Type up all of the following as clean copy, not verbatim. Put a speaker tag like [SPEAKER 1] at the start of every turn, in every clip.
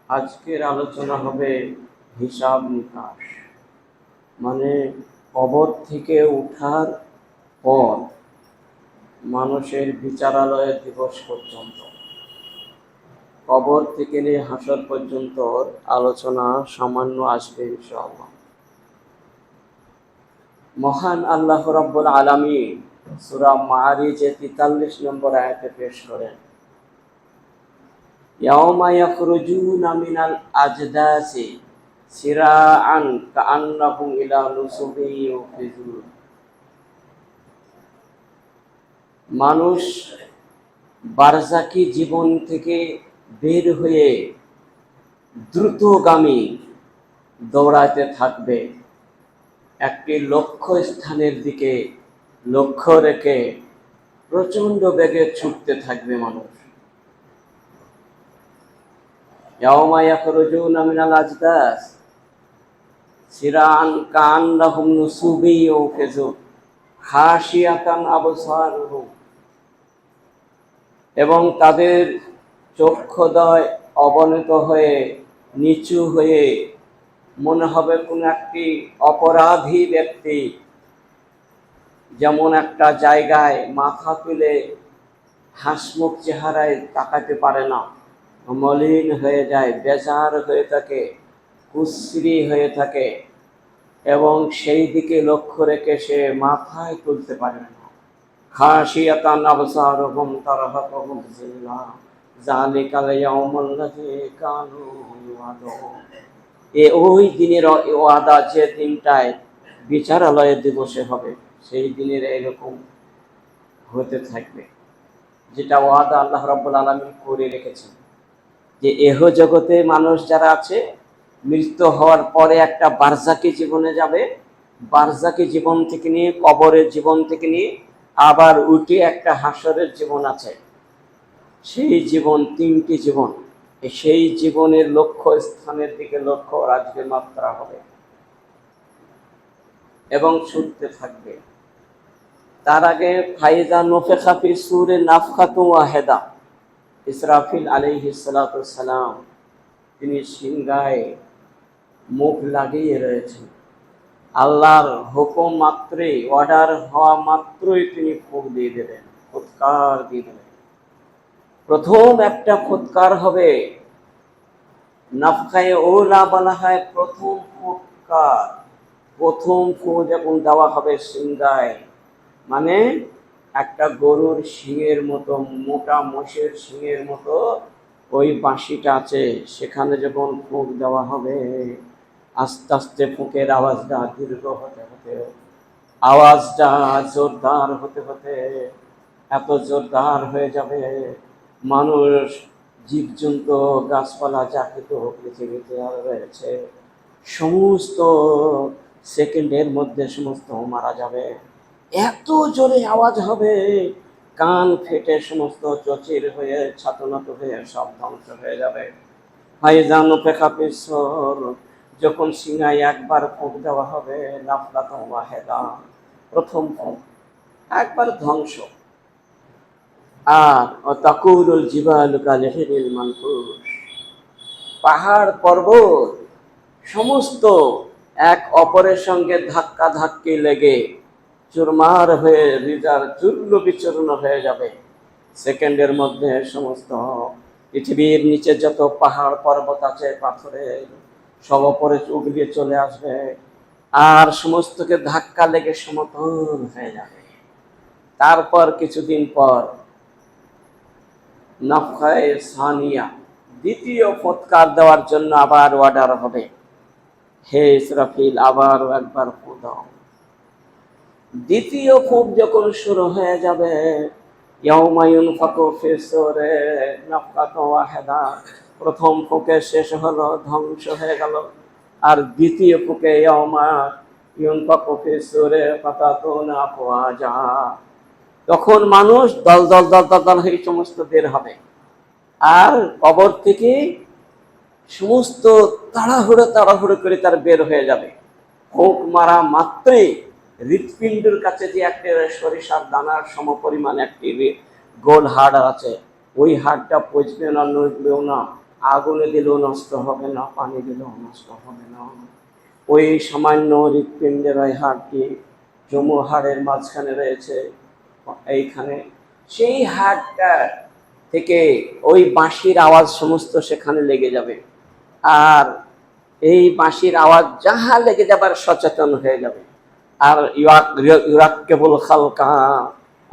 [SPEAKER 1] আজকের আলোচনা হবে হিসাব নিকাশ, মানে কবর থেকে ওঠার পর মানুষের বিচারালয় দিবস পর্যন্ত, কবর থেকে নিয়ে হাসর পর্যন্ত আলোচনা সামান্য আসবে ইনশাআল্লাহ। মহান আল্লাহ রাব্বুল আলামিন সূরা মাআরিজে ৪৩ নম্বর আয়াতে পেশ করেন, ইয়াউমা ইয়াখরুজুনা মিনাল আজদাসি সিরাআন কাআন্নাহুম ইলা নুসুবিন ইউফিজুন। মানুষ বারজাকি জীবন থেকে বের হয়ে দ্রুতগামী দৌড়াতে থাকবে, একটি লক্ষ্য স্থানের দিকে লক্ষ্য রেখে প্রচণ্ড বেগে ছুটতে থাকবে মানুষ। ইয়াউমা ইয়াখরুজুনা মিনাল আজদাস সিরাআন কাআন্নাহুম নুসুবিন ইউফিজুন খাশিয়াতান আবসারুহুম, এবং তাদের চক্ষুদ্বয় অবনত হয়ে নিচু হয়ে মনে হবে কোন একটি অপরাধী ব্যক্তি যেমন একটা জায়গায় মাথা তুলে হাসমুখ চেহারায় তাকাতে পারে না, মলিন হয়ে যায়, বেজার হয়ে থাকে, কুশ্রী হয়ে থাকে, এবং সেই দিকে লক্ষ্য রেখে সে মাথায় তুলতে পারে না। খাশিয়াতান আবসারুহুম তারহাকুহুম যিল্লাহ যালিকাল ইয়াউমুল্লাযী কানূ ইউআদুন। ওই দিনের ওয়াদা, যে দিনটায় বিচারালয় দিবসে হবে, সেই দিনের এরকম হতে থাকবে, যেটা ওয়াদা আল্লাহ রাব্বুল আলামিন করে রেখেছেন, যে এহ জগতে মানুষ যারা আছে মৃত্যু হওয়ার পরে একটা বারজাকি জীবনে যাবে, বারজাকি জীবন থেকে নিয়ে কবরের জীবন থেকে নিয়ে আবার উঠে একটা হাসরের জীবন আছে। সেই জীবন তিনটি জীবন, সেই জীবনের লক্ষ্য স্থানের দিকে লক্ষ্য রাজবে মাত্রা হবে এবং ছুটতে থাকবে। তার আগে ফাইজা নুফিখা ফি সূরে নাফখাতুন ওয়াহিদা, ইসরাফিল আলাইহিস সালাতু ওয়াস সালাম তিনি সিংহায় মুখ লাগিয়ে রয়েছেন। আল্লাহর হুকুম মাত্রই, অর্ডার হওয়া মাত্রই তিনি ফুঁক দিয়ে দেবেন, ফুৎকার দিয়ে দেবেন। প্রথম একটা ফুৎকার হবে, নাফখায়ে ওলা বলা হয় প্রথম ফুৎকার। প্রথম ফুঁ যখন দেওয়া হবে সিংহায়, মানে একটা গরুর শিংয়ের মতো, মোটা মোষের শিংয়ের মতো ওই বাঁশিটা আছে, সেখানে যখন ফুঁক দেওয়া হবে, আস্তে আস্তে ফুঁকের আওয়াজটা দীর্ঘ হতে হতে, আওয়াজটা জোরদার হতে হতে এত জোরদার হয়ে যাবে, মানুষ, জীবজন্তু, গাছপালা যা কিছু পৃথিবীতে রয়েছে সমস্ত সেকেন্ডের মধ্যে সমস্ত মারা যাবে। এত জোরে আওয়াজ হবে, কান ফেটে সমস্ত চচির হয়ে ছাতনাত হয়ে সব ধ্বংস হয়ে যাবে। ফাইজা নুফিখা ফিস সূর, যখন সিংহায় একবার ফুঁক দেওয়া হবে, নাফখাতুন ওয়াহিদা, প্রথম ফুঁক, একবার ধ্বংস। আর তাকুলুল জিবালু কালহিনিল মানফুশ, পাহাড় পর্বত সমস্ত এক অপরের সঙ্গে ধাক্কা ধাক্কি লেগে চুরমার হয়ে রিজার চূর্ণ বিচূর্ণ হয়ে যাবে। সেকেন্ডের মধ্যে সমস্ত পৃথিবীর নিচে যত পাহাড় পর্বত আছে পাথরের, সব অপরে উগলিয়ে চলে আসবে, আর সমস্তকে ধাক্কা লেগে সমতল হয়ে যাবে। তারপর কিছুদিন পর নাফখায়ে সানিয়া, দ্বিতীয় ফুৎকার দেওয়ার জন্য আবার অর্ডার হবে, হে ইসরাফিল আবার একবার ফু দাও। দ্বিতীয় ফুঁক যখন শুরু হয়ে যাবে, ইয়াউমা ইউনফাকু ফিস সূরে নাফখাতুন ওয়াহিদা, প্রথম ফুঁকে শেষ হলো, ধ্বংস হয়ে গেল। আর দ্বিতীয় ফুঁকে ইয়াউমা ইউনফাকু ফিস সূরে ফাতাতুনা আফওয়াজা, তখন মানুষ দল দল দল দল দল হয়ে সমস্ত বের হবে, আর কবর থেকে সমস্ত তাড়াহুড়ো তাড়াহুড়ো করে তার বের হয়ে যাবে। ফুঁক মারা মাত্রই হৃৎপিণ্ডের কাছে যে একটা সরিষার দানার সমপরিমাণ একটি গোল হাড় আছে, ওই হাড়টা পচবে না, নড়বেও না, আগুনে দিলেও নষ্ট হবে না, পানি দিলেও নষ্ট হবে না। ওই সামান্য হৃৎপিণ্ডের ওই হাড়টি যমু হাড়ের মাঝখানে রয়েছে এইখানে, সেই হাড়টা থেকে ওই বাঁশির আওয়াজ সমস্ত সেখানে লেগে যাবে। আর এই বাঁশির আওয়াজ যাহা লেগে যাবার সচেতন হয়ে যাবে। আর ইউরাক কেবল খালকা,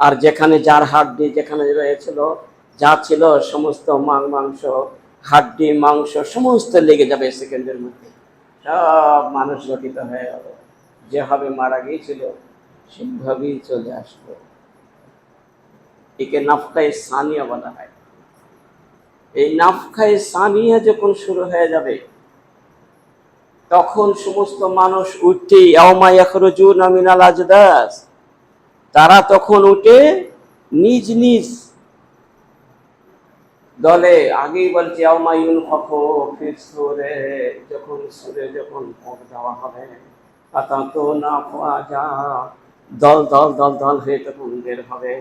[SPEAKER 1] আর যেখানে যার হাড্ডি যেখানে রয়েছিল, যা ছিল সমস্ত মাংস, হাড্ডি মাংস সমস্ত লেগে যাবে সেকেন্ডের মধ্যে, সব মানুষ গঠিত হয়ে গেল। যেভাবে মারা গিয়েছিল সেভাবেই চলে আসলো। একে নাফকায়ে সানিয়া বলা হয়। এই নাফকায়ে সানিয়া যখন শুরু হয়ে যাবে, তখন সমস্ত মানুষ উঠে ইয়াউমা ইয়াখরুজুনা মিনাল আজদাস, তারা তখন উঠে নিজ নিজ দলে। আগেই বলছে ইয়াউমা ইউনফাখু ফিস সূরে, যখন সূরে যখন ফোঁক দেওয়া হবে, ফাতাতুনা আফওয়াজা, দল দল দল দল হয়ে তখন বের হবে।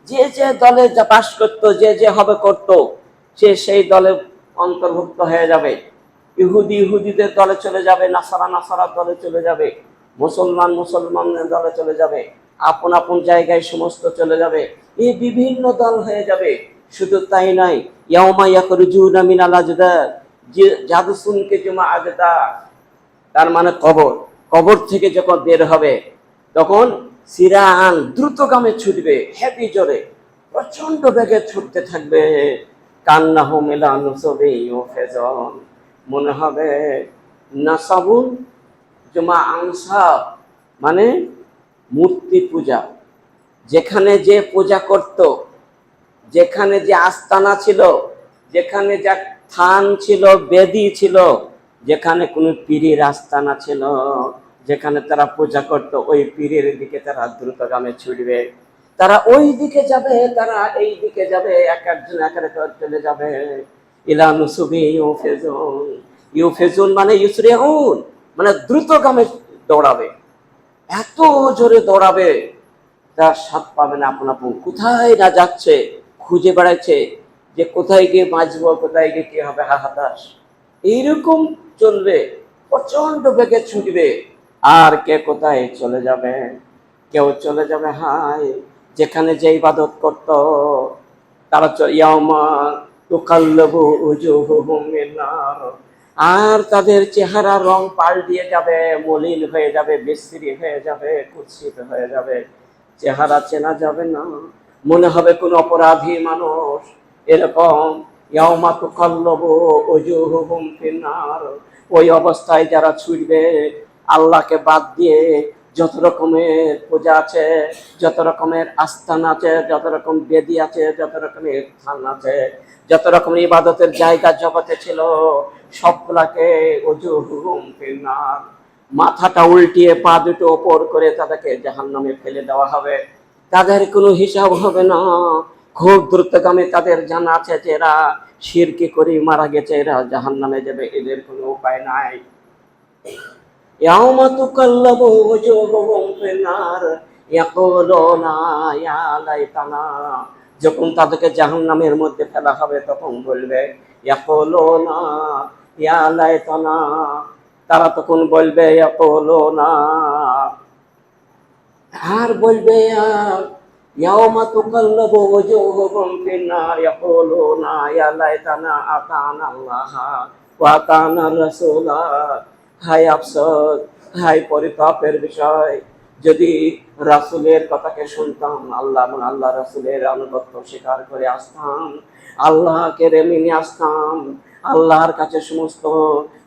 [SPEAKER 1] যে যে দলে যা বাস করতো, যে যে হবে করতো, সে সেই দলে অন্তর্ভুক্ত হয়ে যাবে। ইহুদি ইহুদিদের দলে চলে যাবে, নাসারা নাসারার দলে চলে যাবে, মুসলমান মুসলমানদের দলে চলে যাবে, আপন আপন জায়গায় সমস্ত চলে যাবে। এই বিভিন্ন দল হয়ে যাবে। শুধু তাই নয়, ইয়াউমা ইয়াখরুজুনা মিনাল আজদাস, যে জাদুসুনকে জমা আজদা, তার মানে কবর, কবর থেকে যখন বের হবে তখন সিরান দ্রুতগামে ছুটবে, হেভি জোরে প্রচন্ড বেগে ছুটতে থাকবে। কান্নাহুম ইলা নুসুবি ইউফিজুন, মনে হবে নাসাবুন জমা আনসাব, মানে মূর্তি পূজা। যেখানে যে পূজা করত, যেখানে যে আস্তানা ছিল, যেখানে যা থান ছিল, বেদি ছিল, যেখানে কোনো পীরের আস্তানা ছিল, যেখানে তারা পূজা করত, ওই পীরের দিকে তারা দ্রুতগামে ছুটবে। তারা ওই দিকে যাবে, তারা এই দিকে যাবে, এক একজন এক এক চলে যাবে। ইলা নুসুবি ইউফিজুন, ইউফিজুন মানে ইউসরিউন, মানে দ্রুতগামে দৌড়াবে, এত জোরে দৌড়াবে তার স্বাদ পাবে না। আপন আপন কোথায় না যাচ্ছে, খুঁজে বেড়াচ্ছে যে কোথায় গিয়ে বাঁচবো, কোথায় গিয়ে কি হবে, হতাশ এইরকম চলবে, প্রচন্ড বেগে ছুটবে। আর কে কোথায় চলে যাবে, কেউ চলে যাবে হায় যেখানে যে ইবাদত করত, তারা ইয়াউমা তুকাল্লাবু উজুহুহুম ফিন্নার, আর তাদের চেহারা রং পাল্টিয়ে যাবে, মলিন হয়ে যাবে, বিশ্রী হয়ে যাবে, কুৎসিত হয়ে যাবে, চেহারা চেনা যাবে না, মনে হবে কোন অপরাধী মানুষ। এরকম ইয়াউমা তুকাল্লাবু উজুহুহুম ফিন্নার, ওই অবস্থায় যারা ছুটবে আল্লাহকে বাদ দিয়ে, যত রকমের পূজা আছে, যত রকমের আস্থান আছে, যত রকম বেদি আছে, যত রকমের স্থান আছে, যত রকমের ইবাদতের জায়গা জগতে ছিল, সবগুলাকে ওজুহুম ফিন্নার, মাথাটা উল্টিয়ে পা দুটো ওপর করে তাদেরকে জাহান্নামে ফেলে দেওয়া হবে। তাদের কোনো হিসাব হবে না। খুব দ্রুতগামী তাদের জানা আছে যে এরা শিরকি করে মারা গেছে, এরা জাহান্নামে যাবে, এদের কোনো উপায় নাই। ইয়াউমা তুকাল্লাবু ওজুহুহুম ফিন্নার ইয়াকুলুনা ইয়া লাইতানা, যখন তাদেরকে জাহান্নামের মধ্যে ফেলা হবে তখন বলবে ইয়াকুলুনা ইয়া লাইতানা, তারা তখন বলবে ইয়াকুলুনা, আর বলবে ইয়াউমা তুকাল্লাবু ওজুহুহুম ফিন্নার ইয়াকুলুনা ইয়া লাইতানা আতানা আল্লাহ ওয়া আতানা রাসূলা। হায় আফসোস, হায় পরিতাপের বিষয়, যদি রাসূলের কথাকে শুনতাম, আল্লাহ এবং আল্লাহ রাসূলের আনুগত্য স্বীকার করে আসতাম, আল্লাহকে মেনে আসতাম, আল্লাহর কাছে সমস্ত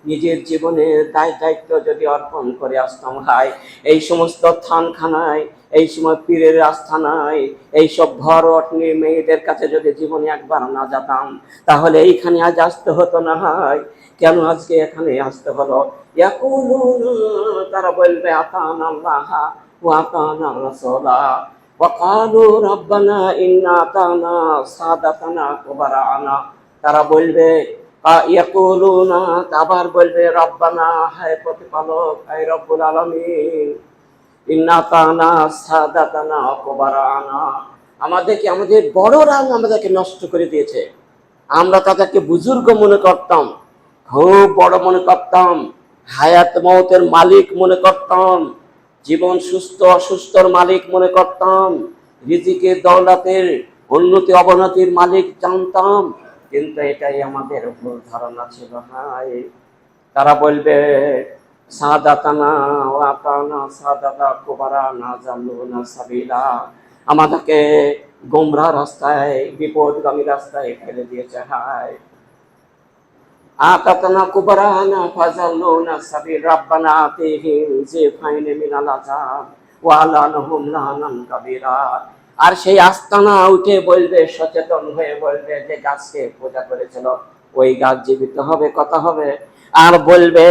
[SPEAKER 1] নিজের জীবনের দায় দায়িত্ব যদি অর্পণ করে আসতাম, হায় এই সমস্ত থানখানায়, এই সময় পীরের আস্থানায়, এইসব ভরট মেয়েদের কাছে যদি জীবনে একবার না যেতাম, তাহলে এইখানে আজ আসতে হতো না। হয় কেন আজকে এখানে আসতে হলো? তারা বলবে আতানা আল্লাহ ওয়া আতানা রাসূলা ওয়া ক্বালু রাব্বানা ইন্না আতানা সাদাতানা কুবারানা, তারা বলবে ইয়াকুলুনা, আবার বলবে রব্বানা, হায় প্রতিপালক, হায় রব্বুল আলামিন, ইন্না আতানা সাদাতানা কুবারানা, আমাদেরকে আমাদের বড়রা আমাদেরকে নষ্ট করে দিয়েছে, আমরা তাদেরকে বুজুর্গ মনে করতাম, খুব বড় মনে করতাম, হায়াত মৌতের মালিক মনে করতাম, জীবন সুস্থ অসুস্থর মালিক মনে করতাম, রিজিকের দৌলতের উন্নতি অবনতির মালিক জানতাম। কিন্তু এটাই আমাদের ভুল ধারণা ছিল। হাই, তারা বলবে সাদাতানা ওয়াতানা সাদাতা কুবারা না জাল্লুনা সাবিলা, আমাদেরকে গোমরা রাস্তায়, বিপদগামী রাস্তায় ফেলে দিয়েছে। হায়, আতাতানা কুবারানা ফাজাল্লুনা সাবিল রাব্বানা আতিহিম জিফাইন মিনাল আযাব ওয়া লানহুম লানান কাবীরা। আর সেই আস্তানা উঠে বলবে, সচেতন হয়ে বলবে যে গাছকে পূজা করেছিল ওই গাছ জীবিত হবে, কথা হবে। আর বলবে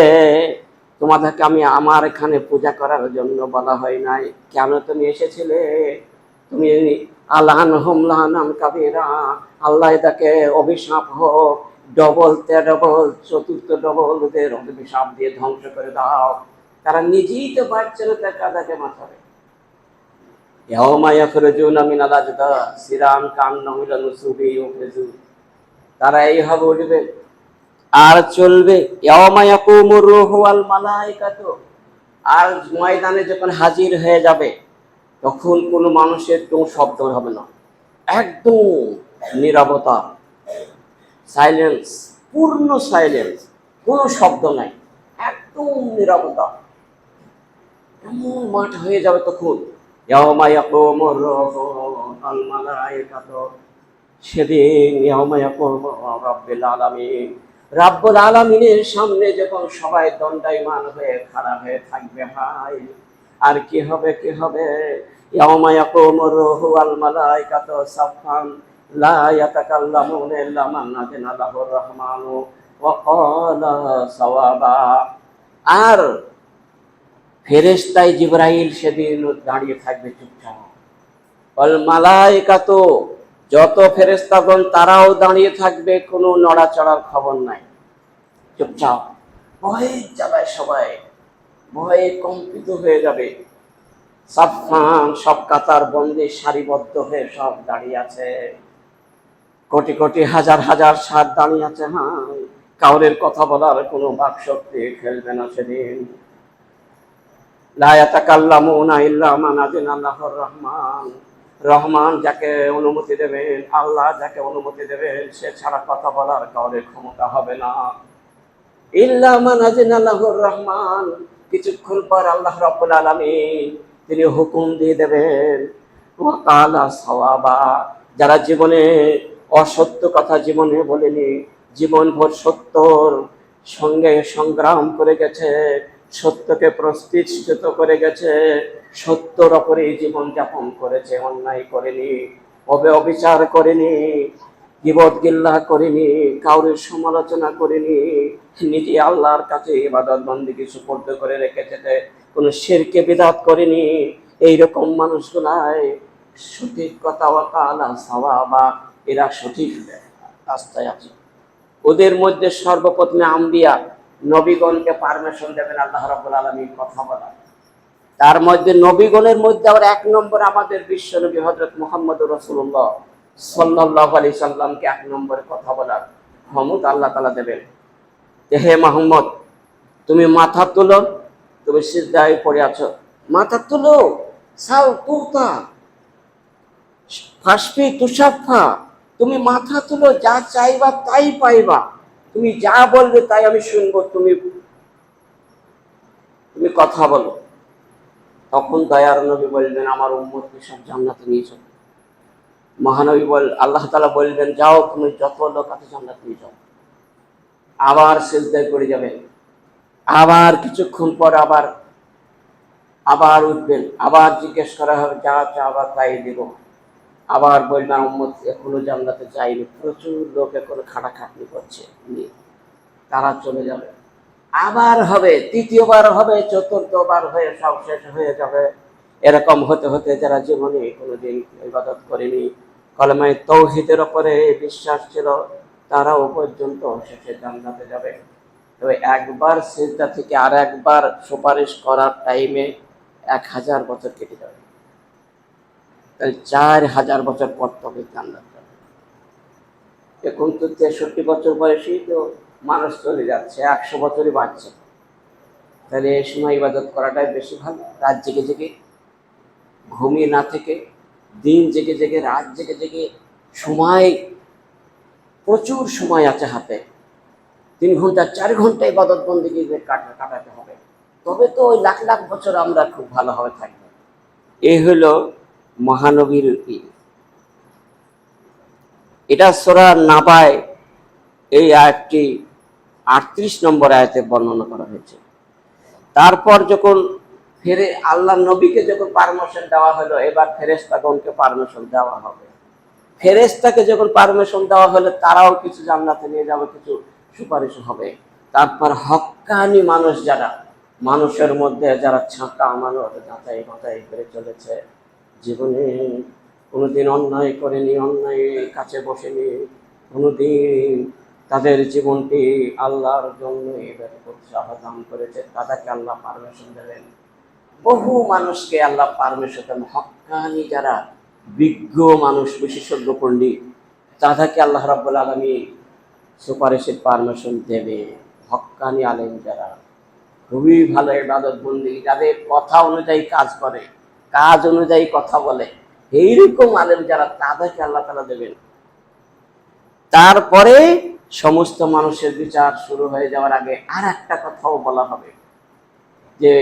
[SPEAKER 1] তোমাদেরকে আমি আমার এখানে পূজা করার জন্য বলা হয় নাই, কেন তুমি এসেছিলে? তুমি আল্লাহনহুম লানান কাবীরা, আল্লাহ এটাকে অভিশাপ হোক, ডবল ডবল চতুর্থ ডবল ওদের অভিশাপ দিয়ে ধ্বংস করে দাও। তারা নিজেই তো পারছে না, তার কাদাকে মাথাবে। তারা এইভাবে উঠবে আর চলবে। আর ময়দানে যখন হাজির হয়ে যাবে, তখন কোনো মানুষের কোনো শব্দ হবে না, একদম নীরবতা, সাইলেন্স, পূর্ণ সাইলেন্স, কোনো শব্দ নাই, একদম নীরবতা। এমন মাঠ হয়ে যাবে তখন। সেদিন রাব্বুল আলামিনের সামনে যখন সবাই দণ্ডায়মান হয়ে খাড়া হয়ে থাকবে, ভাই আর কি হবে, কি হবে? ইয়াউমা ইয়াকুমুর রূহু ওয়াল মালাইকাতু সাফফান লা ইয়াতাকাল্লামুনা ইল্লা মান আযিনা লাহুর রাহমানু ওয়া ক্বালা সাওয়াবা। আর ফেরেশতাই জিবরাইল সেদিন দাঁড়িয়ে থাকবে চুপচাপ। ওয়াল মালাইকাতু, যত ফেরেশতাগণ তারাও দাঁড়িয়ে থাকবে, কোনো নড়াচড়ার খবর নাই, চুপচাপ। ভয়ে যাবে সবাই, ভয়ে কম্পিত হয়ে যাবে। সাফফান, সব কাতার বন্দী সারিবদ্ধ হয়ে সব দাঁড়িয়ে আছে, কোটি কোটি হাজার হাজার সার দাঁড়িয়ে আছে। হ্যাঁ, কাউরের কথা বলার কোনো বাক শক্তি খেলবে না সেদিন। লা ইয়াতাকাল্লামুনা ইল্লা মান আযিনা লাহুর রহমান, রহমান যাকে অনুমতি দেবেন, আল্লাহ যাকে অনুমতি দেবেন, সে ছাড়া কথা বলার কাউরের ক্ষমতা হবে না। ইল্লা মান আযিনা লাহুর রহমান, কিছুক্ষণ পর আল্লাহ রাব্বুল আলামিন তিনি হুকুম দিয়ে দেবেন। ওয়া ক্বালা সাওয়াবা, যারা জীবনে অসত্য কথা জীবনে বলেনি, জীবনভর সত্যর সঙ্গে সংগ্রাম করে গেছে, সত্যকে প্রতিষ্ঠিত করে গেছে, সত্যর ওপরে জীবন যাপন করেছে, অন্যায় করেনি, অবিচার করেনি, গীবত গিল্লা করেনি, কাউরের সমালোচনা করেনি, নিজে আল্লাহর কাছে ইবাদত বন্দেগী সুপর্দ করে রেখেছে, কোনো শিরকে বিদআত করেনি, এইরকম মানুষগুলাই সঠিক কথা ওয়া ক্বালা সাওয়াবা, এরা সঠিক রাস্তায় আছে। ওদের মধ্যে সর্বপ্রথম আম্বিয়া নবীগণকে পারমিশন দেবেন আল্লাহ রাব্বুল আলামিন কথা বলার। তার মধ্যে নবীগণের মধ্যে আবার এক নম্বর আমাদের বিশ্বনবী হযরত মুহাম্মদুর রাসূলুল্লাহ সাল্লাল্লাহু আলাইহি সাল্লামকে এক নম্বরে কথা বলার ক্ষমতা আল্লাহ তাআলা দেবেন। হে মুহাম্মদ, তুমি মাথা তোলো, তুমি সিজদায় পড়ে আছো, মাথা তোলো, সাও তুতা ফাসফি তুষাফা, তুমি মাথা তুলো, যা চাইবা তাই পাইবা, তুমি যা বলবে তাই আমি শুনবো, তুমি তুমি কথা বলো। তখন দয়ার নবী বলবেন, আমার উম্মতকে সব জান্নাতে নিয়ে যাও। মহানবী আল্লাহ তাআলা বলবেন, যাও, তুমি যত লোক আছে জান্নাতে নিয়ে যাও। আবার সিজদায় পড়ে যাবেন, আবার কিছুক্ষণ পর আবার আবার উঠবেন, আবার জিজ্ঞেস করা হবে, যা চাওয়া তাই দেব। আবার বলবেন, উম্মত এখনো জান্নাতে যায়নি, প্রচুর লোক এখনো খাটাখাটনি করছে, তারা চলে যাবে। আবার হবে, তৃতীয়বার হবে, চতুর্থবার হয়ে সব শেষ হয়ে যাবে। এরকম হতে হতে যারা জীবনে কোনোদিন ইবাদত করেনি, কলেমায়ে তাওহীদের উপরে বিশ্বাস ছিল, তারাও পর্যন্ত শেষে জান্নাতে যাবে। তবে একবার সিজদা থেকে আর একবার সুপারিশ করার টাইমে 1000 বছর কেটে যাবে, তাহলে 4000 বছর পর তবে জান্নাত যাবে। এখন তো 63 বছর বয়সেই তো মানুষ চলে যাচ্ছে, 100 বছরই বাঁচছে। তাহলে এই সময় ইবাদত করাটাই বেশি ভালো। রাত জেগে জেগে, ঘুমিয়ে না থেকে, দিন জেগে জেগে, রাত জেগে জেগে, সময় প্রচুর সময় আছে হাতে, 3 ঘন্টা 4 ঘন্টা ইবাদত বন্দেগী কাটাতে হবে, তবে তো ওই লাখ লাখ বছর আমরা খুব ভালোভাবে থাকবো। এই হলো মহানবীর এটা সূরা নাবায় এই আয়াতটি 38 নম্বর আয়াতে বর্ণনা করা হয়েছে। তারপর যখন আল্লাহ নবীকে যখন পারমিশন দেওয়া হলো, এবার ফেরেশতাগণকে পারমিশন দেওয়া হবে। ফেরেশতাকে যখন পারমিশন দেওয়া হলো, তারাও কিছু জান্নাতে নিয়ে যাবে, কিছু সুপারিশ হবে। তারপর হক্কানি মানুষ, যারা মানুষের মধ্যে যারা ছাঁকা মানুষ, যাচাই বাছাই করে চলেছে, জীবনে কোনোদিন অন্যায় করেনি, অন্যায় কাছে বসেনি, কোনোদিন তাদের জীবনটি আল্লাহর জন্য উৎসাহ দান করেছে, তাদেরকে আল্লাহ পারমিশন দেবেন। বহু মানুষকে আল্লাহ পারমিশন দেন। হক্কানি যারা বিজ্ঞ মানুষ, বিশেষজ্ঞ পণ্ডিত, তাদেরকে আল্লাহ রাব্বুল আলামিন সুপারিশের পারমিশন দেবে। হক্কানি আলেম যারা খুবই ভালো ইবাদত বন্দেগী, যাদের কথা অনুযায়ী কাজ করে, কাজ অনুযায়ী কথা বলে, এইরকম আলেম যারা, তাদেরকে আল্লাহ তাআলা দেবেন। তারপরে সমস্ত মানুষের বিচার শুরু হয়ে যাওয়ার আগে আর একটা কথাও বলা হবে, যে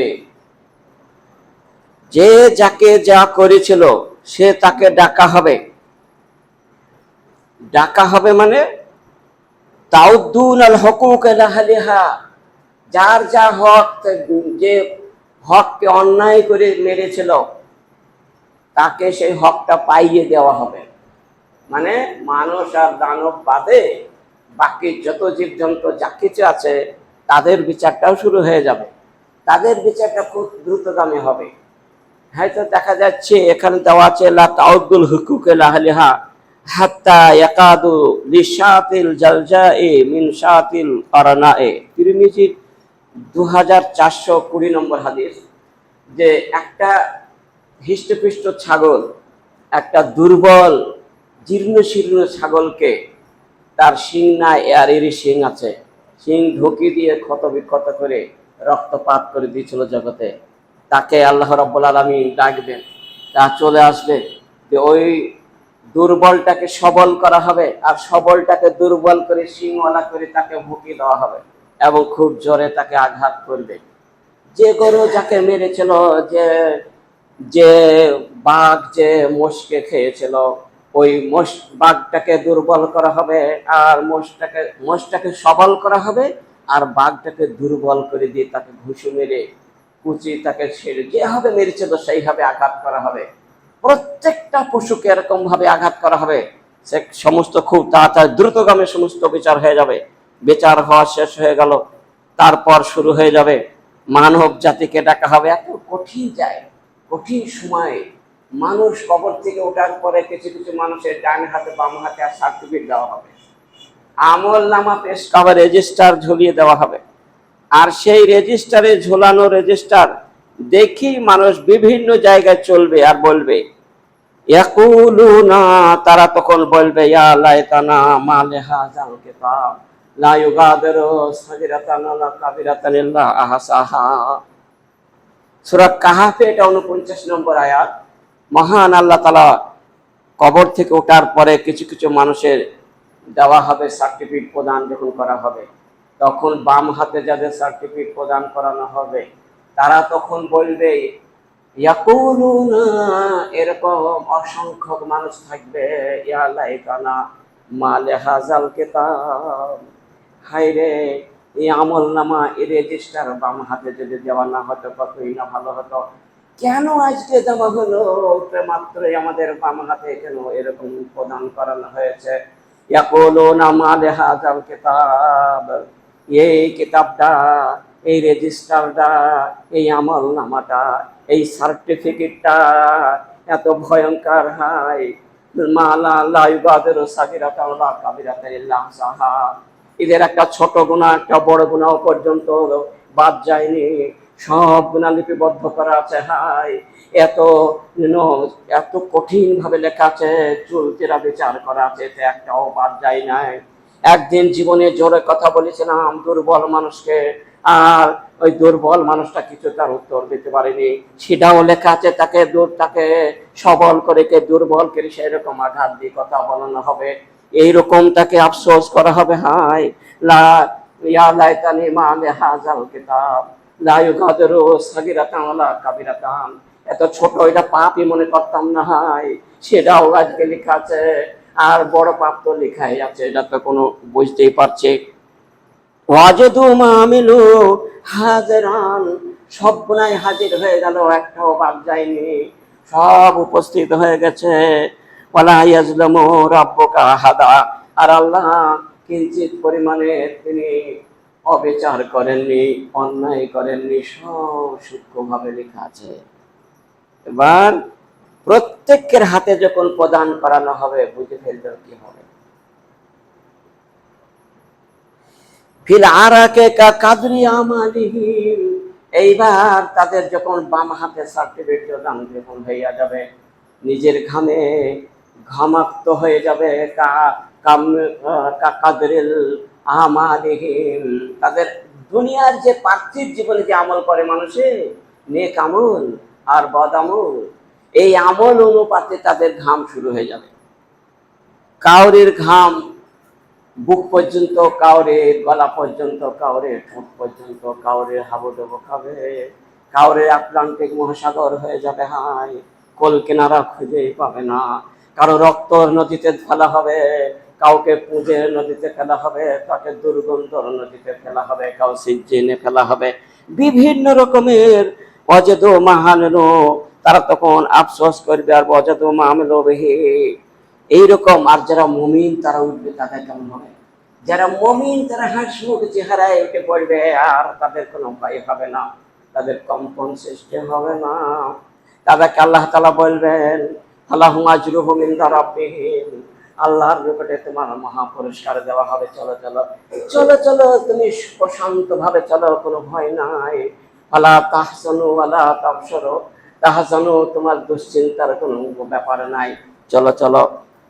[SPEAKER 1] যে যাকে যা করেছিল সে তাকে ডাকা হবে। ডাকা হবে মানে তাউদ্দুন আল হুকুক ইলা আহলিহা, যার যা হক, যে হককে অন্যায় করে মেরেছিল তাকে সেই হকটা পাইয়ে দেওয়া হবে। মানে মানুষ আর দানব বাদে বাকি যত জীবজন্তু যা কিছু আছে, তাদের বিচারটাও শুরু হয়ে যাবে। তাদের বিচারটা খুব দ্রুতগামী হবে। হয়তো দেখা যাচ্ছে এখানে দেওয়া আছে লা তাউদ্দুল হুকুক ইলা আহলিহা হাত্তা ইয়াকাদু লিশাতিল জালজাই মিন শাতিল কারনায়ে। তিরমিজি 2420 নম্বর হাদিস, যে একটা হৃষ্টপুষ্ট ছাগল, একটা দুর্বল জীর্ণ শীর্ণ ছাগলকে, তার শিং না এরই শিং আছে, শিং ঢুকি দিয়ে ক্ষত বিক্ষত করে রক্তপাত করে দিয়েছিল জগতে, তাকে আল্লাহ রাব্বুল আলামিন ডাকবেন, তা চলে আসবে, যে ওই দুর্বলটাকে সবল করা হবে, আর সবলটাকে দুর্বল করে শিংওয়ালা করে তাকে ভুকিয়ে দেওয়া হবে, এবং খুব জোরে তাকে আঘাত করবে। যে গরু যাকে মেরেছিল, যে যে বাঘ যে মোষকে খেয়েছিল, ওই বাঘটাকে দুর্বল করা হবে, আর মোষটাকে সবল করা হবে, আর বাঘটাকে দুর্বল করে দিয়ে তাকে ঘুষি মেরে কুচি তাকে ছেড়ে যেভাবে মেরেছিল সেইভাবে আঘাত করা হবে। প্রত্যেকটা পশুকে এরকম ভাবে আঘাত করা হবে, সে সমস্ত খুব তাড়াতাড়ি দ্রুতগামী সমস্ত বিচার হয়ে যাবে। বিচার হওয়া শেষ হয়ে গেল, তারপর শুরু হয়ে যাবে মানব জাতিকে ডাকা হবে। এত কঠিন যায়, কঠিন সময়, মানুষ কবর থেকে ওঠার পরে কিছু কিছু মানুষের ডান হাতে বাম হাতে আর সার্টিফিকেট দেওয়া হবে, আমল নামা পেশ করা রেজিস্টার ঝুলিয়ে দেওয়া হবে। আর সেই রেজিস্টারে ঝোলানো রেজিস্টার দেখি মানুষ বিভিন্ন জায়গায় চলবে আর বলবে, ইয়াকুলুনা, তারা তখন বলবে, ইয়া লাইতানা মা লিহাযাল কিতাব লা ইউগাদিরু সাগীরাতান ওয়ালা কাবীরাতান ইল্লা আহসাহা। সূরা কাহাফে এটা 49 নম্বর আয়াত। মহান আল্লাহ তাআলা কবর থেকে ওঠার পরে কিছু কিছু মানুষের দেওয়া হবে সার্টিফিকেট প্রদান যখন করা হবে, তখন বাম হাতে যাদের সার্টিফিকেট প্রদান করানো হবে, তারা তখন বলবে, ইয়াকুলুনা, এরকম অসংখ্য মানুষ থাকবে, ইয়া লাইতানা মা লিহাযাল কিতাব, হায়রে এই আমল নামা, এই রেজিস্টার বাম হাতে যদি দেওয়া না হতো কতই না ভালো হতো। কেন আজকে দেওয়া হলো মাত্রই আমাদের বাম হাতে, কেন এরকম প্রদান করানো হয়েছে? ইয়াকুলুনা মা লিহাযাল কিতাব, এই কিতাবটা, এই রেজিস্টারটা, এই আমল নামাটা, এই সার্টিফিকেটটা এত ভয়ঙ্কর হয়, মালা লা ইউগাদিরু সাগীরাতান ওয়ালা কাবীরাতান ইল্লা আহসাহা। এদের একটা ছোট গুনাহ একটা বড় গুনাহ পর্যন্ত বাদ যায়নি, সব গুণা লিপিবদ্ধ করা আছে। হায় এত এত কঠিন ভাবে লেখা আছে, চুলতেরা বিচার করা আছে, এতে একটাও বাদ যায় নাই। একদিন জীবনে জোরে কথা বলেছিলাম দুর্বল মানুষকে, আর ওই দুর্বল মানুষটা কিছু তার উত্তর দিতে পারেনি, সেটাও লেখা আছে। তাকে সবল করে কে দুর্বল করে সেরকম আঘাত দিয়ে কথা বলানো হবে, এইরকম তাকে আফসোস করা হবে। হায় লা ইয়া লাইতানি মা হাযাল কিতাব লা ইউগাদিরু সাগীরাতান ওয়ালা কাবীরাতান। এত ছোট এটা পাপই মনে করতাম না, হায় সেটাও আজকে লেখা আছে। আর বড় পাপ তো লেখাই আছে, এটা তো কোনো বুঝতেই পারছে। ওয়াজদু মা আমিলু হাজিরান, সব গুনাহ হাজির হয়ে গেল, একটাও বাদ যায়নি, সব উপস্থিত হয়ে গেছে। ওয়ালা ইয়াজলামু রাব্বুকা আহাদা, আর আল্লাহ কিঞ্চিত পরিমাণে তিনি অবিচার করেননি, অন্যায় করেননি, সব সূক্ষ্মভাবে লেখা আছে। এবার প্রত্যেকের হাতে যখন প্রদান করানো হবে, বুঝে ফেলবে কি হবে। ফিল আরাকে কাদরি আমালিহিম, এইবার তাদের যখন বাম হাতে সার্টিফিকেট দান যখন হইয়া যাবে, নিজের ঘামে ঘামাক্ত হয়ে যাবে, কাদরিল আমালিহিম, তাদের দুনিয়ার যে পার্থিব জীবনে যে আমল করে মানুষে, নেক আমল আর বদ আমল, এই আমল অনুপাতে তাদের ঘাম শুরু হয়ে যাবে। কাউরের ঘাম বুক পর্যন্ত, কাউরে গলা পর্যন্ত, কাউরে ঠোঁট পর্যন্ত, কাউরে হাবুডুবু খাবে, কাউরে আটলান্টিক মহাসাগর হয়ে যাবে। হায় কোল কিনারা খুঁজেই পাবে না। কারো রক্ত নদীতে ফেলা হবে, কাউকে পুঁজের নদীতে ফেলা হবে, কাউকে দুর্গন্ধর নদীতে ফেলা হবে, কাউ সিজ্জিনে ফেলা হবে, বিভিন্ন রকমের অজেদ মাহানো। তারা তখন আফসোস করবে আর অজেদ মাহমেল বেহে এইরকম। আর যারা মুমিন তারা উঠবে, তাদের কেমন হবে? যারা মুমিন তারা হাসিমুখ চেহারায় উঠে পড়বে, আর তাদের কোনো ভয় হবে না, তাদের কম্পন সৃষ্টি হবে না। তাদেরকে আল্লাহ তাআলা বলবেন ফালাহুম আজরুহুম ইনদা রাব্বিহিম, আল্লাহর নিকটে তোমার মহা পুরস্কার দেওয়া হবে। চলো চলো চলো চলো, তুমি প্রশান্ত ভাবে চলো, কোনো ভয় নাই। ফালা তাহসানু ওয়ালা তাবসুরু, তাহসানু তোমার দুশ্চিন্তার কোনো ব্যাপার নাই। চলো চলো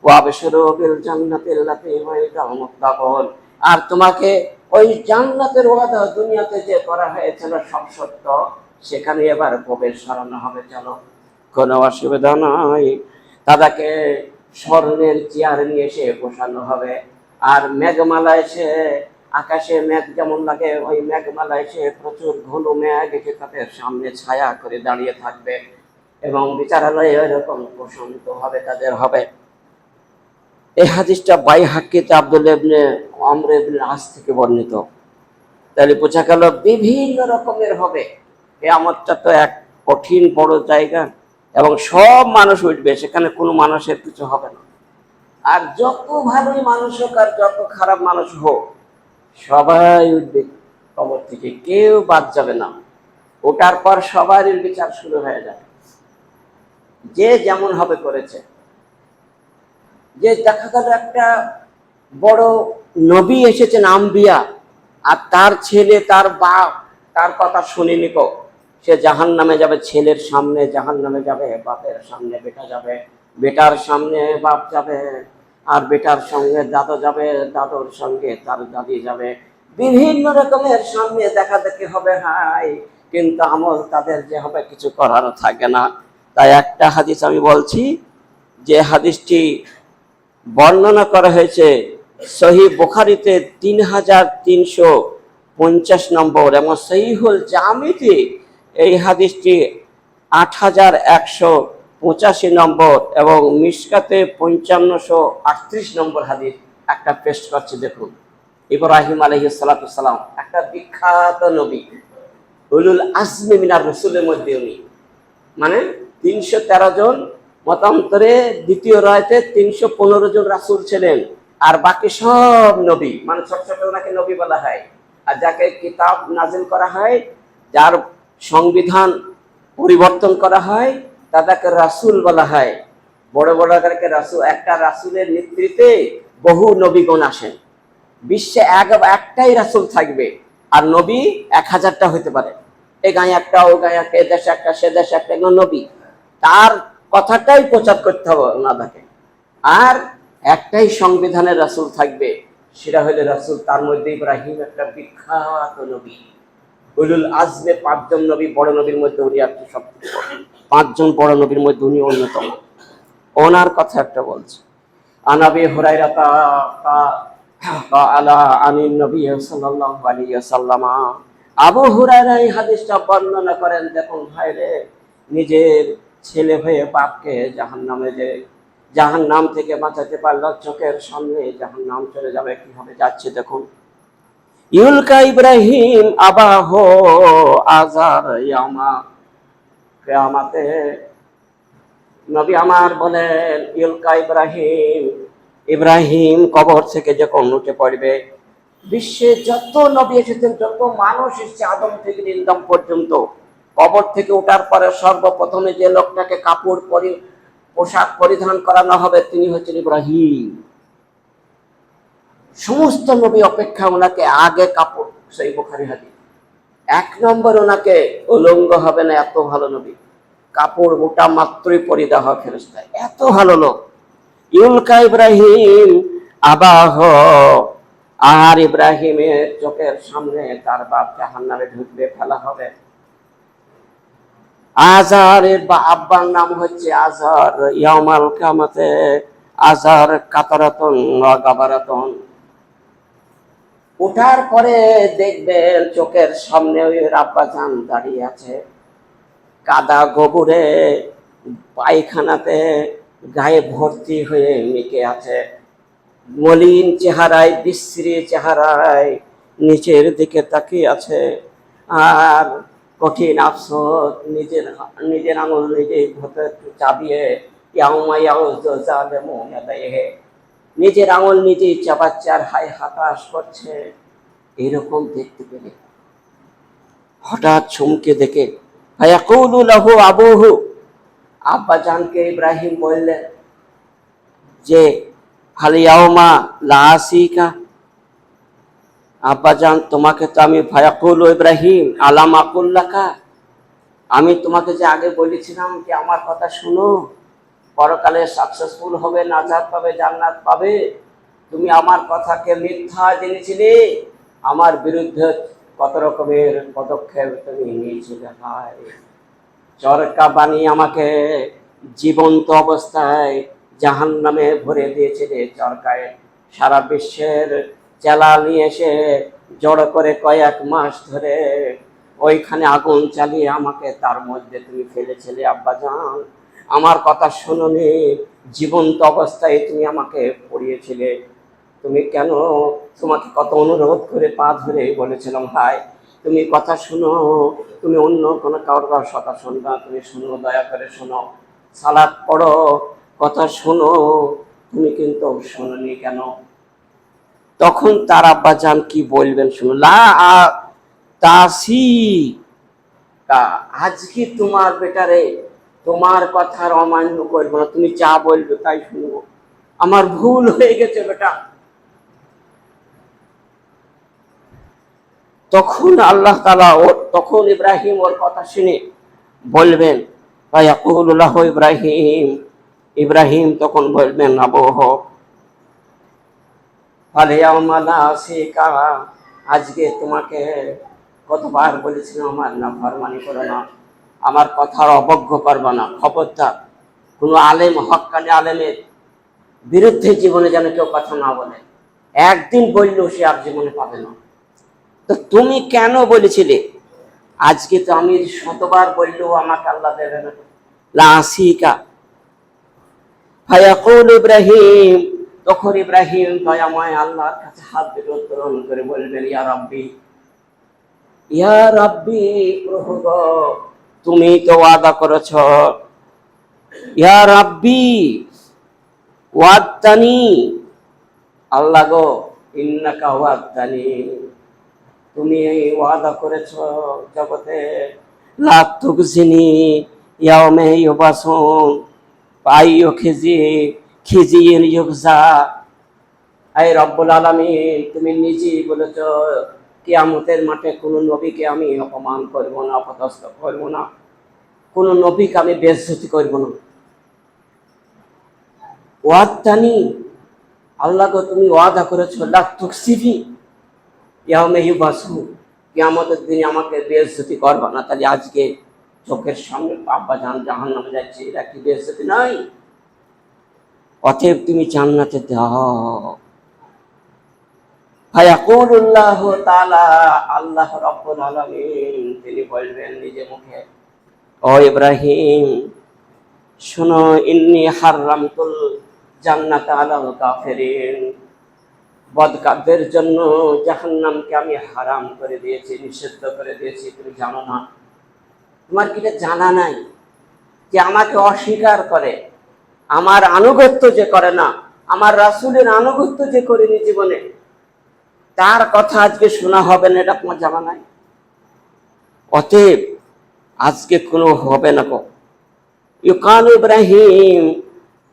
[SPEAKER 1] ওয়াবশিরু বিল জান্নাতিল্লাতী ওয়াইদাল মুত্তাকুন, আর তোমাকে ওই জান্নাতের ওয়াদা দুনিয়াতে যে করা হয়েছিল সব সত্য, সেখানে এবার প্রবেশ করানো হবে। চলো, কোনো অসুবিধা নাই। তাদেরকে স্বর্ণের চেয়ার নিয়ে এসে বসানো হবে, আর মেঘমালা এসে, আকাশে মেঘ যেমন লাগে, ওই মেঘমালা এসে প্রচুর ঘন মেঘ এসে তাদের সামনে ছায়া করে দাঁড়িয়ে থাকবে, এবং বিচারালয়ে এরকম প্রশান্ত হবে তাদের হবে। এই হাদিসটা বাইহাক্কিতে আব্দুল্লাহ ইবনে আমর ইবনে আস থেকে বর্ণিত। তাহলে বোঝা গেল বিভিন্ন রকমের হবে। কিয়ামতটা তো এক কঠিন বড় জায়গা, এবং সব মানুষ উঠবে, সেখানে কোনো মানুষের কিছু হবে না। আর যত ভালোই মানুষ হোক আর যত খারাপ মানুষ হোক, সবাই উঠবে কবর থেকে, কেউ বাদ যাবে না। ওটার পর সবারই বিচার শুরু হয়ে যাবে, যে যেমন হবে করেছে। যে দেখা গেল একটা বড় নবী এসেছেন আম্বিয়া, আর তার ছেলে তার বাপ তার কথা শুনিনি কো, সে জাহান্নামে যাবে। ছেলের সামনে জাহান্নামে যাবে, বাপের সামনে বেটা যাবে, বেটার সামনে বাপ যাবে, আর বেটার সঙ্গে দাদা যাবে, দাদুর সঙ্গে তার দাদি যাবে, বিভিন্ন রকমের সামনে দেখা দেখি হবে। হাই কিন্তু আমল তাদের যে হবে কিছু করার থাকে না। তাই একটা হাদিস আমি বলছি, যে হাদিসটি বর্ণনা করা হয়েছে সহিহ বুখারীতে 3350 নম্বর, এবং সহিহুল জামিতে এই হাদিসটি 8185 নম্বর, এবং মিশকাতে 5538 নম্বর হাদিস। একটা পেশ করছি, দেখুন। ইব্রাহিম আলাইহিস সালাতু সালাম একটা বিখ্যাত নবী, উলুল আজমি মিনার রাসূলের মধ্যে উনি, মানে 313 জন, মতান্তরে দ্বিতীয় রায়তে 315 জন রাসূল ছিলেন, আর বাকি সব নবী, মানে ছোট ছোট ওনাকে নবী বলা হয়। আর যাকে কিতাব নাজিল করা হয়, যার সংবিধান পরিবর্তন করা হয়, তাদেরকে রাসূল বলা হয়। বড় বড় আকারকে রাসূল। একটা রাসূলের নেতৃত্বে বহু নবীগণ আসেন। বিশ্বে একটাই রাসূল থাকবে, আর নবী 1000টা হতে পারে। এ গায়ে একটা, ও গায়ে একটা, এ দেশে একটা, সে দেশে একটা, এগুলো নবী। তার কথাটাই প্রচার করতে হবে ওনাদেরকে। আর একটাই সংবিধানের রাসূল থাকবে, সেটা হলো রাসূল, তার মধ্যে ইব্রাহিম একটা বিখ্যাত নবী। উলুল আজমে ৫ জন নবী, বড় নবীর মধ্যে উনি একটা, সব ৫ জন বড় নবীর মধ্যে উনি অন্যতম। ওনার কথা একটা বলছে, আনাবি হুরায়রাতা আলা আনিন নবী সাল্লাল্লাহু আলাইহি ওয়াসাল্লাম। আবু হুরায়রা এই হাদিসটা বর্ণনা করেন। দেখুন ভাইরে, নিজের ছেলে হয়ে বাপকে জাহান্নাম থেকে বাঁচাতে পারল, চোখের সামনে জাহান্নাম চলে যাবে, কিভাবে যাচ্ছে দেখুন। ইউলকা ইব্রাহিম আবাহ আজার ইয়ামা কিয়ামাতে, নবী আমার বলেন, ইউলকা ইব্রাহিম, ইব্রাহিম কবর থেকে যখন উঠে পড়বে, বিশ্বে যত নবী এসেছেন, যত মানুষ এসেছে আদম থেকে ইলদাম পর্যন্ত, কবর থেকে ওঠার পরে সর্বপ্রথমে যে লোকটাকে পোশাক পরিধান করানো হবে তিনি হচ্ছেন ইব্রাহিম। সমস্ত নবী অপেক্ষা ওনাকে আগে কাপড়, সেই বুখারী হাদিস। ১ নম্বর ওনাকে উলঙ্গ হবে না, এত ভালো নবী। কাপড় মোটা মাত্রই পরিধা হয় ফেরেশতায়, এত ভালো লোক। ইউলকা ইব্রাহিম আবাহ, আর ইব্রাহিমের চোখের সামনে তার বাপ জাহান্নামে ঢুকবে, ফেলা হবে। আজারের বা আব্বার নাম হচ্ছে আজার। ইয়াউমাল কিয়ামাতে আজার কাতারাতন ওয়া গাবারাতন। ওঠার পরে দেখবেন চোখের সামনে ওই আব্বাজান দাঁড়িয়ে আছে, কাদা গোবরে পায়খানাতে গায়ে ভর্তি হয়ে মেকে আছে, মলিন চেহারায়, বিশ্রী চেহারায় নিচের দিকে তাকিয়ে আছে। আর কঠিন আফসোস, নিজের আঙুল নিজেই ভেতর চাবিয়ে নিজের আঙুল নিজেই চাপাচ্ছে আর হায় হতাশ করছে। এরকম দেখতে পেলে হঠাৎ চমকে দেখে ফায়াকুলু লাহু আবুহু, আব্বা জানকে ইব্রাহিম বললেন যে হাল ইয়াউমা লা আসিকা, আব্বা জান তোমাকে তো আমি, ফায়াকুলু ইব্রাহিম আলাম আকুল লাকা, আমি তোমাকে যে আগে বলেছিলাম যে আমার কথা শুনো, পরকালে সাকসেসফুল হবে, নাজাত পাবে, জান্নাত পাবে, তুমি আমার কথাকে মিথ্যা জেনেছিলে, আমার বিরুদ্ধে কত রকমের পদক্ষেপ তুমি নিয়েছিলে। ভাই, চরকা বানিয়ে আমাকে জীবন্ত অবস্থায় জাহান্নামে ভরে দিয়েছিলে, চরকায় সারা বিশ্বের চেলা নিয়ে এসে জড়ো করে কয়েক মাস ধরে ওইখানে আগুন চালিয়ে আমাকে তার মধ্যে তুমি ফেলেছিলে। আব্বাজান, আমার কথা শুনোনি, জীবন্ত অবস্থায় তুমি আমাকে পড়িয়েছিলে। তুমি কেন, তোমাকে কত অনুরোধ করে পা ধরে বলেছিলাম ভাই তুমি কথা শুনো, তুমি অন্য কোনো কারোর কথা শুনবা, তুমি শুনো, দয়া করে শোনো, সালাত পড়ো, কথা শোনো, তুমি কিন্তু শোনোনি কেন? তখন তার আব্বাজান কি বলবেন শুনো, লা তাসি, আজকে তোমার বেটারে তোমার কথার অমান্য করবো না, তুমি যা বলবে তাই শুনবো, আমার ভুল হয়ে গেছে বেটা। তখন আল্লাহ তাআলা তখন ইব্রাহিম ওর কথা শুনে বলবেন, ফায়াকুলু লাহু ইব্রাহিম, ইব্রাহিম তখন বলবেন আবহ ফাল ইয়াউমা লা আসিকা, আজকে তোমাকে কতবার বলেছিলাম আমার নাফরমানি করো না, আমার কথার অবজ্ঞা করবে না। খবরদার কোনো আলেম, হক্কানি আলেমের বিরুদ্ধে জীবনে যেন কেউ কথা না বলে, একদিন বললেও সে আর জীবনে পাবে না। তো তুমি কেন বলেছিলে? আজকে তো আমি শতবার বললেও আমাকে আল্লাহ দেবে না। লা আসিকা, ফায়াকুল ইব্রাহিম, তখন ইব্রাহিম দয়াময় আল্লাহর কাছে হাত দুটো উত্তোলন করে বলবেন, ইয়া রাব্বি, ইয়া রাব্বি, প্রভু গো, তুমি তো ওয়াদা করেছ, ইয়া রাব্বি ওয়াদতানি, আল্লাহ গো, ইন্নাকা ওয়াদতানি, তুমি এই ওয়াদা করেছ জগতে, লা তুকজিনি ইয়াউমে ইউবাসুন পাইও খিজিয়ে ইউকজা। এই রব্বুল আলামিন, তুমি নিজেই বলেছ কিয়ামতের মাঠে কোনো নবীকে আমি অপমান করব না, অপদস্থ করব না, কোনো নবীকে আমি বেইজ্জতি করব না। ওয়াদানি, আল্লাহ গো তুমি ওয়াদা করেছো, লা তুকসিবি ইয়াউমা ইউবাসু, কিয়ামতের দিনে আমাকে বেইজ্জতি করবা না। তাহলে আজকে চোখের সামনে আব্বা জাহান্নামে যাচ্ছে, এটা কি বেইজ্জতি নাই? অতএব তুমি জান্নাতে দাও। ফায়াকুলুল্লাহু তাআলা, আল্লাহ রাব্বুল আলামিন তিনি বলবেন নিজে মুখে, ও ইব্রাহিম শোনো, ইন্নী হারামতুল জান্নাতা আলাল কাফিরিন, বদকারদের জন্য জাহান্নামকে আমি হারাম করে দিয়েছি, নিষিদ্ধ করে দিয়েছি। তুমি জানো না? তোমার কি এটা জানা নাই যে আমাকে অস্বীকার করে, আমার আনুগত্য যে করে না, আমার রাসূলের আনুগত্য যে করেনি জীবনে, তার কথা আজকে শোনা হবে না, এটা তোমার জানা নাই? অতএব আজকে কোনো হবে না গো। ইউকানু ইব্রাহিম,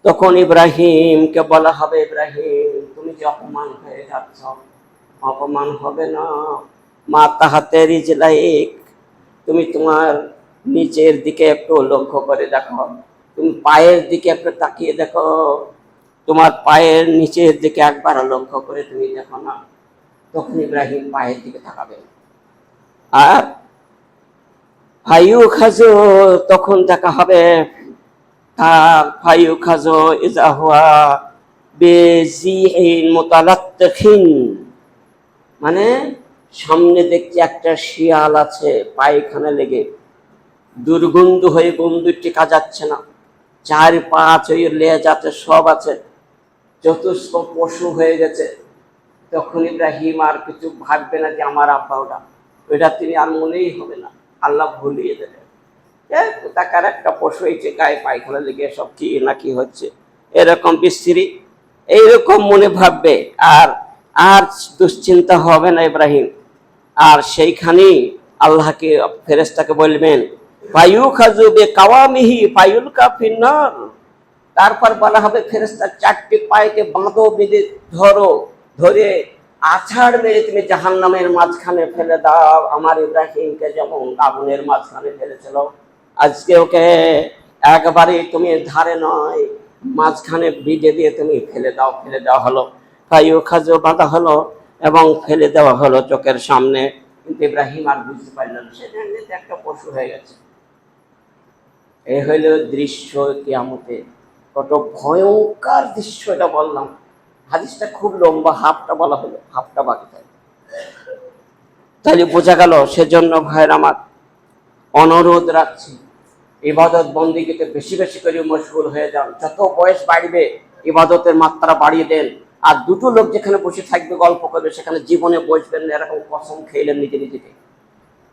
[SPEAKER 1] তখন ইব্রাহিমকে বলা হবে, ইব্রাহিম তুমি যে অপমান হয়ে যাচ্ছ, অপমান হবে না। মা তাহাতে রিজলাইক, তুমি তোমার নিচের দিকে একটু লক্ষ্য করে দেখো, তুমি পায়ের দিকে একটু তাকিয়ে দেখো, তোমার পায়ের নিচের দিকে একবার লক্ষ্য করে তুমি দেখো না। তখন ইব্রাহিম পায়ের দিকে তাকাবে। আর ফাইউ খাজো, তখন দেখা হবে তার ফাইউ খাজো ইজা হুয়া বেজিহিন মুতালাত্তিখিন, মানে সামনে দেখছি একটা শিয়াল আছে পায়খানা লেগে দুর্গন্ধ হয়ে গন্ধ টেকা যাচ্ছে না, চার পাঁচ ওই লেজ আছে, সব আছে, চতুষ্প পশু হয়ে গেছে। তখন ইব্রাহিম আর কিছু ভাববে না যে আমার আব্বা ওটা তিনি আর মনেই হবে না, আল্লাহ ভুলিয়ে দেবে। কোথাকার একটা পশু হয়েছে, গায়ে পায়খানা লেগে সব কি না কি হচ্ছে, এরকম বিশ্রী এইরকম মনে ভাববে। আর আর দুশ্চিন্তা হবে না ইব্রাহিম। আর সেইখানেই আল্লাহকে ফেরেশতাকে বলবেন, ফায়ু খাজু বে কাওয়ামিহি ফায়ুলকা ফিন্নার, তারপর বলা হবে ফেরেশতা চারটি পায়েকে বাঁধো, বেঁধে ধরো, ধরে আছাড় মেরে তুমি জাহান্নামের মাঝখানে ফেলে দাও। আমার ইব্রাহিমকে যেমন আগুনের মাঝখানে ফেলেছিল, আজকে ওকে একবারে তুমি ধারে নয় মাঝখানে বিজে দিয়ে তুমি ফেলে দাও। ফেলে দেওয়া হলো, ফায়ু খাজু বাঁধা হলো এবং ফেলে দেওয়া হলো চোখের সামনে। কিন্তু ইব্রাহিম আর বুঝতে পারলেন সেটা একটা পশু হয়ে গেছে। এই হইল দৃশ্য কিয়ামতে। কত ভয়ঙ্কর দৃশ্য এটা বললাম। হাদিসটা খুব লম্বা, হাফটা বলা হলো, হাফটা বাকি থাকে। তাহলে বোঝা গেল। সেজন্য ভাইয়ের আমার অনুরোধ রাখছি, ইবাদত বন্দিগিতে বেশি বেশি করে মশগুল হয়ে যান। যত বয়স বাড়বে ইবাদতের মাত্রা বাড়িয়ে দেন। আর দুটো লোক যেখানে বসে থাকবে গল্প করবে, সেখানে জীবনে বসবেন না, এরকম কসম খেলেন নিজে নিজেকে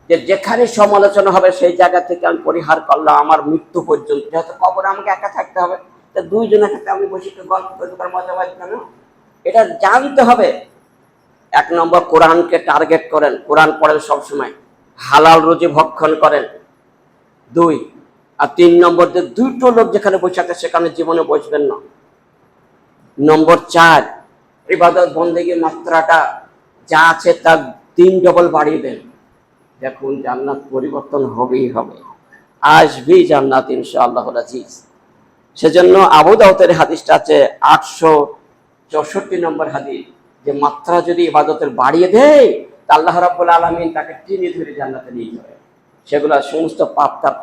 [SPEAKER 1] যে যেখানে সমালোচনা হবে সেই জায়গা থেকে আমি পরিহার করলাম আমার মৃত্যু পর্যন্ত। যেহেতু কবরে আমাকে একা থাকতে হবে, তা দুইজনের সাথে আমি বসে গল্প করতে পার, মজা পাচ্ছি না, এটা জানতে হবে। এক নম্বর, কোরআনকে টার্গেট করেন, কোরআন পড়েন সবসময়, হালাল রুজি ভক্ষণ করেন। দুই আর তিন নম্বর, যে দুটো লোক যেখানে বসে আছে সেখানে জীবনে বসবেন না। নম্বর চার, ইবাদত বন্দেগীর মাত্রাটা যা আছে তার 3 ডবল বাড়িয়ে দেন। দেখুন জান্নাত পরিবর্তন হবেই হবে, আসবেই জান্নাত ইনশাআল্লাহুল আজিজ। সেজন্য আবু দাউদের হাদিসটা আছে 864 নম্বর হাদিস, যে মাত্রা যদি ইবাদতের বাড়িয়ে দেয় তা আল্লাহ রাব্বুল আলামিন তাকে টেনে ধরে জান্নাতে নিয়ে যাবে, সেগুলা সমস্ত পাপ তাপ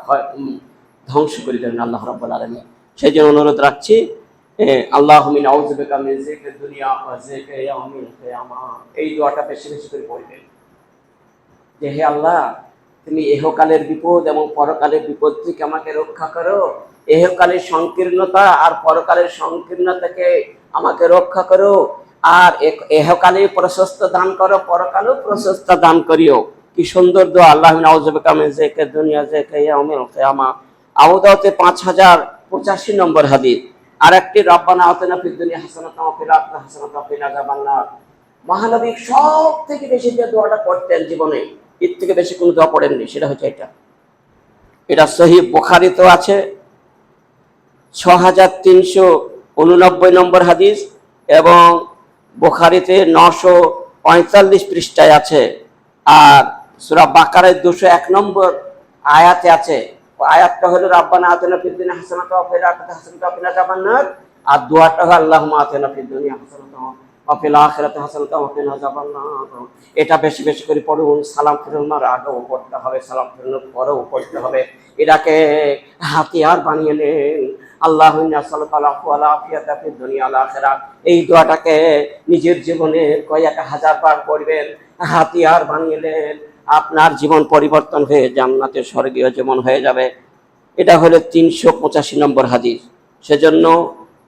[SPEAKER 1] ধ্বংস করে দেবেন আল্লাহ রাব্বুল আলামিন। সেই জন্য অনুরোধ রাখছি, আল্লাহুম্মা আউযু বিকা মিন যিকরিদ দুনিয়া ওয়া যিকরি ইয়াউমিল কিয়ামাহ, এই দোয়াটা বেশি বেশি করে পড়বেন যে হে আল্লাহ, তুমি ইহকালের বিপদ এবং পরকালের বিপদ থেকে আমাকে রক্ষা করো। ইহকালের সংকীর্ণতা আর পরকালের সংকীর্ণতাকে আমাকে রক্ষা করো। আর ইহকালে প্রশস্ত দান করো, পরকালেও প্রশস্ত দান করিও। কি সুন্দর দোয়া। আল্লাহুম্মা আউযু বিকা মিন যিকরিদ দুনিয়া ওয়া যিকরি ইয়াউমিল কিয়ামাহ। আবু দাউদে 5085 নম্বর হাদিস। আর একটি, রব্বানা আতিনা ফিদ দুনিয়া হাসানাতাও ওয়া ফিল আখিরাতি হাসানাতাও ওয়া কিনা আযাবান্নার। মহানবী সব থেকে বেশি যে দোয়াটা করতেন জীবনে, এর থেকে বেশি কোনো দোয়া পড়েননি, সেটা হচ্ছে এটা। এটা সহিহ বুখারীতেও আছে, 6389 নম্বর হাদিস, এবং বুখারীতে 945 পৃষ্ঠায় আছে। আর সূরা বাকারার 201 নম্বর আয়াতে আছে, আয়াতটা হলো রাব্বানা আতিনা ফিদ দুনিয়া হাসানাতাও ওয়া ফিল আখিরাতি হাসানাতাও ওয়া কিনা আযাবান্নার। আর দোয়াটা হলো আল্লাহুম্মা আতিনা ফিদ দুনিয়া হাসানাতাও ওয়া ফিল আখিরাতি হাসানাতাও ওয়া কিনা আযাবান্নার। এটা বেশি বেশি করে পড়ুন। সালাম ফিরানোর আগেও পড়তে হবে, সালাম ফিরানোর পরেও পড়তে হবে। এটাকে হাতিয়ার বানিয়ে নেন। আল্লাহুম্মা সাল্লাল্লাহু আলাইহি ওয়া আফিয়াতা ফিদ দুনিয়া ওয়াল আখিরাহ। এই দোয়াটাকে নিজের জীবনে কয়েক হাজার বার পড়বেন, হাতিয়ার বানিয়ে নেন। আপনার জীবন পরিবর্তন হয়ে জান্নাতের স্বর্গীয় জীবন হয়ে যাবে। এটা হলো 385 নম্বর হাদিস। সেজন্য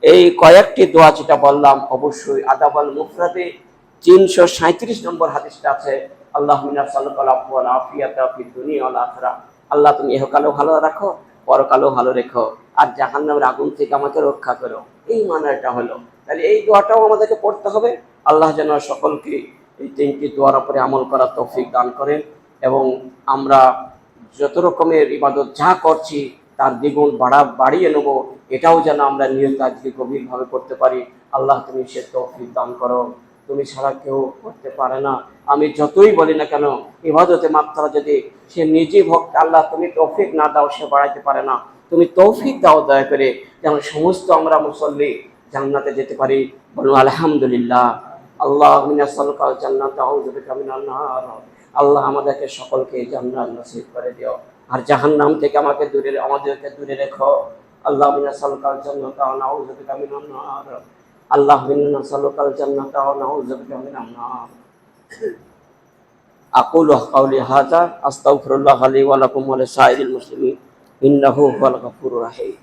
[SPEAKER 1] এই কয়েকটি দোয়া যেটা বললাম, অবশ্যই আদাবাল মুফরাদে 337 নম্বর হাদিসটা আছে, আল্লাহুম্মা সাল্লাল্লাহু আলা আফিয়াতা ফিদ দুনিয়া ওয়াল আখিরাহ। আল্লাহ তুমি ইহকালও ভালো রাখো, পরকালও ভালো রেখো, আর জাহান্নামের আগুন থেকে আমাকে রক্ষা করো। এই মানাটা হলো। তাহলে এই দোয়াটাও আমাদেরকে পড়তে হবে। আল্লাহ যেন সকলকে এই 3টি দোয়ার উপরে আমল করার তৌফিক দান করেন, এবং আমরা যত রকমের ইবাদত যা করছি তার দ্বিগুণ বাড়িয়ে নেব, এটাও যেন আমরা নিয়ত আজকে গভীরভাবে করতে পারি। আল্লাহ তুমি সে তৌফিক দান করো। তুমি ছাড়া কেউ করতে পারে না। আমি যতই বলি না কেন, ইবাদতে মাত্রা যদি সে নিজে ভক্ত, আল্লাহ তুমি তৌফিক না দাও সে বাড়াইতে পারে না। তুমি তৌফিক দাও দয়া করে, যেন সমস্ত আমরা মুসল্লি জান্নাতে যেতে পারি। বলুন আলহামদুলিল্লাহ। আল্লাহুম্মা নাসআলুকা আল জান্নাতা ওয়া আউযু বিকা মিনান নার। আল্লাহ আমাদেরকে সকলকে জান্নাত নসিব করে দিও, আর জাহান্নাম থেকে আমাদেরকে দূরে রেখো। আল্লাহুম্মা নাসআলুকা আল জান্নাতা ওয়া নাউযু বিকা মিনান নার। আল্লাহুম্মা নাসআলুকা আল জান্নাতা ওয়া নাউযু বিকা মিনান নার। আকুলু কাওলি হাযা আস্তাগফিরুল্লাহ লি ওয়া লাকুম ওয়া লিসাইরিল মুসলিমিন ইন্নাহু হুয়াল গফুরুর রাহিম।